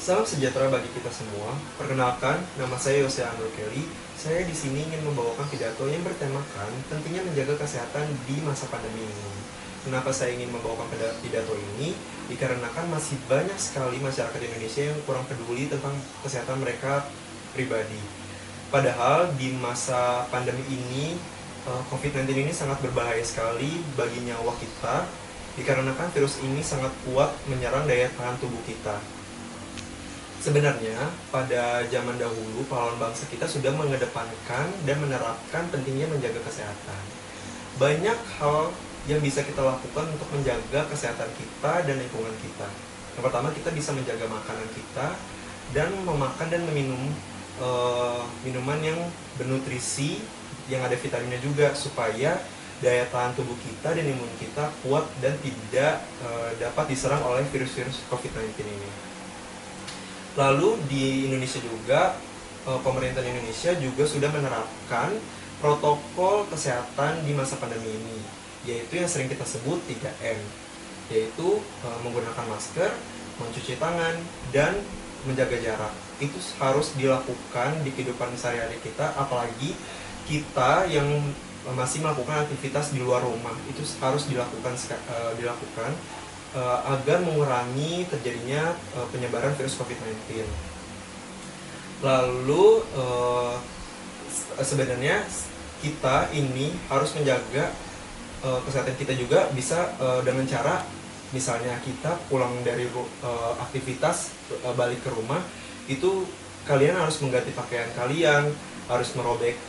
Salam sejahtera bagi kita semua. Perkenalkan, nama saya Yose Andrew Kelly. Saya di sini ingin membawakan pidato yang bertemakan pentingnya menjaga kesehatan di masa pandemi ini. Kenapa saya ingin membawakan pidato ini? Dikarenakan masih banyak sekali masyarakat Indonesia yang kurang peduli tentang kesehatan mereka pribadi. Padahal di masa pandemi ini, COVID-19 ini sangat berbahaya sekali bagi nyawa kita, dikarenakan virus ini sangat kuat menyerang daya tahan tubuh kita. Sebenarnya, pada zaman dahulu, pahlawan bangsa kita sudah mengedepankan dan menerapkan pentingnya menjaga kesehatan. Banyak hal yang bisa kita lakukan untuk menjaga kesehatan kita dan lingkungan kita. Yang pertama, kita bisa menjaga makanan kita dan memakan dan meminum minuman yang bernutrisi, yang ada vitaminnya juga, supaya daya tahan tubuh kita dan imun kita kuat dan tidak dapat diserang oleh virus-virus COVID-19 ini. Lalu di Indonesia juga, pemerintah Indonesia juga sudah menerapkan protokol kesehatan di masa pandemi ini, yaitu yang sering kita sebut 3M, yaitu menggunakan masker, mencuci tangan, dan menjaga jarak. Itu harus dilakukan di kehidupan sehari-hari kita, apalagi kita yang masih melakukan aktivitas di luar rumah. Itu harus dilakukan agar mengurangi terjadinya penyebaran virus COVID-19. Lalu sebenarnya kita ini harus menjaga kesehatan kita juga bisa dengan cara, misalnya kita pulang dari aktivitas, balik ke rumah, itu kalian harus mengganti pakaian kalian, harus merobek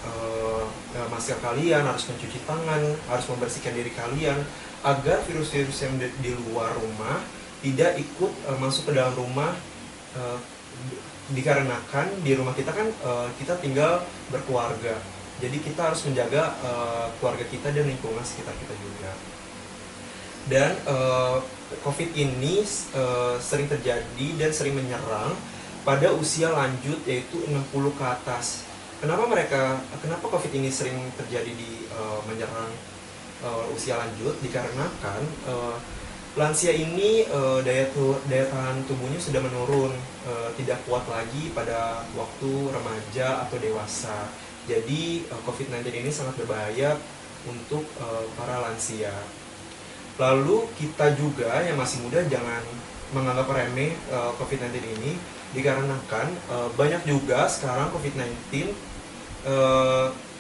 masker kalian, harus mencuci tangan, harus membersihkan diri kalian, agar virus-virus yang di luar rumah tidak ikut masuk ke dalam rumah, dikarenakan di rumah kita kan kita tinggal berkeluarga, jadi kita harus menjaga keluarga kita dan lingkungan sekitar kita juga. Dan COVID ini sering terjadi dan sering menyerang pada usia lanjut, yaitu 60 ke atas. Kenapa COVID ini sering terjadi di menyerang usia lanjut? Dikarenakan lansia ini daya tahan tubuhnya sudah menurun, tidak kuat lagi pada waktu remaja atau dewasa. Jadi COVID-19 ini sangat berbahaya untuk para lansia. Lalu kita juga yang masih muda jangan menganggap remeh COVID-19 ini, dikarenakan banyak juga sekarang COVID-19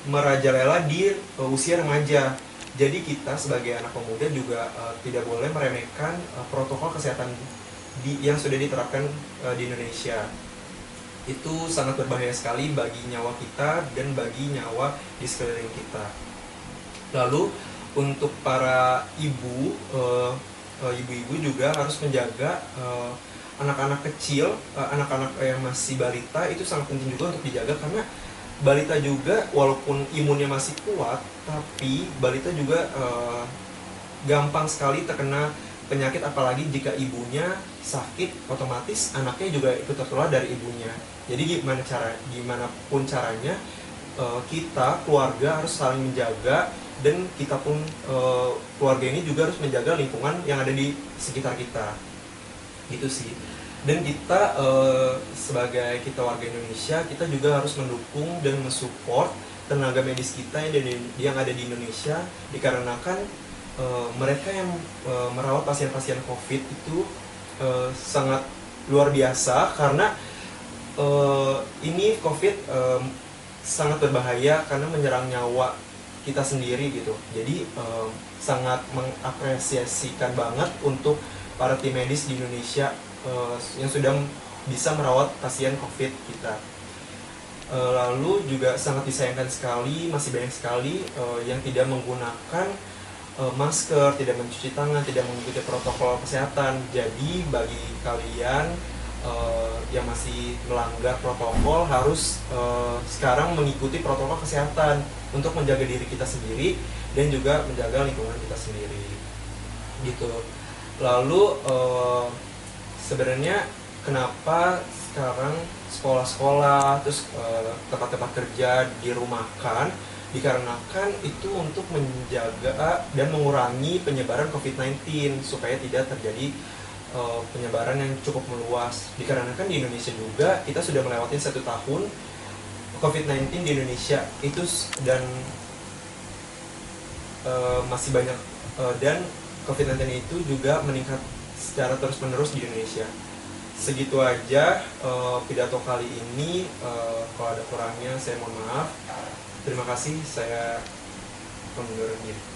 merajalela di usia remaja. Jadi kita sebagai anak pemuda juga tidak boleh meremehkan protokol kesehatan yang sudah diterapkan di Indonesia. Itu sangat berbahaya sekali bagi nyawa kita dan bagi nyawa di sekeliling kita. Lalu untuk para ibu-ibu juga harus menjaga anak-anak kecil, anak-anak yang masih balita, itu sangat penting juga untuk dijaga, karena balita juga walaupun imunnya masih kuat, tapi balita juga gampang sekali terkena penyakit, apalagi jika ibunya sakit, otomatis anaknya juga ikut tertular dari ibunya. Jadi gimana pun caranya, kita keluarga harus saling menjaga, dan kita pun keluarga ini juga harus menjaga lingkungan yang ada di sekitar kita. Gitu sih. Dan kita sebagai kita warga Indonesia, kita juga harus mendukung dan mensupport tenaga medis kita yang ada di Indonesia, dikarenakan mereka yang merawat pasien-pasien COVID itu sangat luar biasa, karena ini COVID sangat berbahaya karena menyerang nyawa kita sendiri gitu. Jadi sangat mengapresiasikan banget untuk para tim medis di Indonesia yang sudah bisa merawat pasien COVID kita. Lalu juga sangat disayangkan sekali, masih banyak sekali yang tidak menggunakan masker, tidak mencuci tangan, tidak mengikuti protokol kesehatan. Jadi bagi kalian yang masih melanggar protokol, harus sekarang mengikuti protokol kesehatan untuk menjaga diri kita sendiri dan juga menjaga lingkungan kita sendiri gitu. Lalu sebenarnya kenapa sekarang sekolah-sekolah, terus tempat-tempat kerja dirumahkan? Dikarenakan itu untuk menjaga dan mengurangi penyebaran COVID-19 supaya tidak terjadi penyebaran yang cukup meluas. Dikarenakan di Indonesia juga kita sudah melewati 1 tahun COVID-19 di Indonesia itu dan masih banyak dan COVID-19 itu juga meningkat secara terus-menerus di Indonesia. Segitu aja pidato kali ini. Kalau ada kurangnya saya mohon maaf. Terima kasih, saya undur diri.